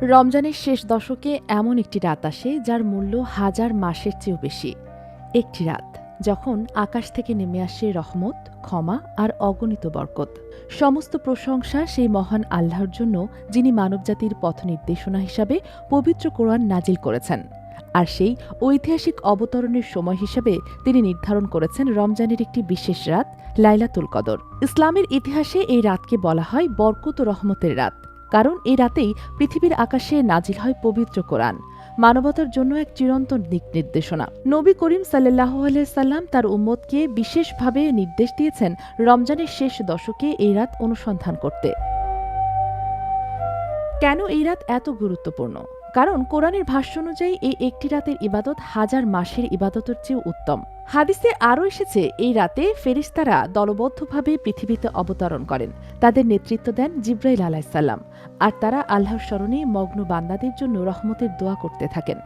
রমজানের শেষ দশকে এমন একটি রাত আসে যার মূল্য হাজার মাসের চেয়েও বেশি। একটি রাত যখন আকাশ থেকে নেমে আসে রহমত, ক্ষমা আর অগণিত বরকত। সমস্ত প্রশংসা সেই মহান আল্লাহর জন্য, যিনি মানবজাতির পথ নির্দেশনা হিসাবে পবিত্র কোরআন নাজিল করেছেন। আর সেই ঐতিহাসিক অবতরণের সময় হিসাবে তিনি নির্ধারণ করেছেন রমজানের একটি বিশেষ রাত, লাইলাতুল কদর। ইসলামের ইতিহাসে এই রাতকে বলা হয় বরকত ও রহমতের রাত, কারণ এই রাতেই পৃথিবীর আকাশে নাজিল হয় পবিত্র কোরআন, মানবতার জন্য এক চিরন্তন দিক নির্দেশনা। নবী করিম সাল্লাল্লাহু আলাইহি সাল্লাম তার উম্মতকে বিশেষভাবে নির্দেশ দিয়েছেন রমজানের শেষ দশকে এই রাত অনুসন্ধান করতে। কেন এই রাত এত গুরুত্বপূর্ণ? কারণ কোরআনের ভাষ্য অনুযায়ী এই একটি রাতের ইবাদত হাজার মাসের ইবাদতের চেয়ে উত্তম। হাদিসে আরও এসেছে, এই রাতে ফেরেশতারা দলবদ্ধভাবে পৃথিবীতে অবতরণ করেন। তাদের নেতৃত্ব দেন জিব্রাইল আলাইহিসসালাম, আর তারা আল্লাহর স্মরণে মগ্ন বান্দাদের জন্য রহমতের দোয়া করতে থাকেন।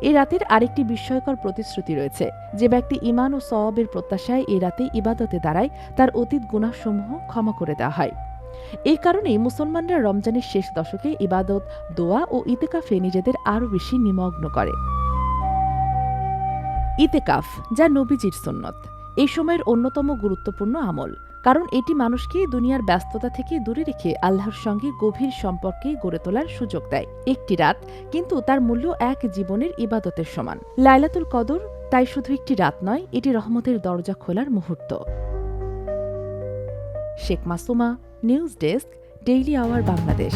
এই রাতের আরেকটি বিস্ময়কর প্রতিশ্রুতি রয়েছে, যে ব্যক্তি ঈমান ও সওয়াবের প্রত্যাশায় এই রাতে ইবাদতে দাঁড়ায়, তার অতীত গুনাহসমূহ ক্ষমা করে দেওয়া হয়। এই কারণেই মুসলমানরা রমজানের শেষ দশকে ইবাদত, দোয়া ও ইতেকাফে নিজেদের আরও বেশি নিমগ্ন করে। ইতেকাফ, যা নবীজির সুন্নত, এই সময়ের অন্যতম গুরুত্বপূর্ণ আমল, কারণ এটি মানুষকে দুনিয়ার ব্যস্ততা থেকে দূরে রেখে আল্লাহর সঙ্গে গভীর সম্পর্কে গড়ে তোলার সুযোগ দেয়। একটি রাত, কিন্তু তার মূল্য এক জীবনের ইবাদতের সমান। লাইলাতুল কদর তাই শুধু একটি রাত নয়, এটি রহমতের দরজা খোলার মুহূর্ত। Sheikh Masuma, news desk, daily our Bangladesh.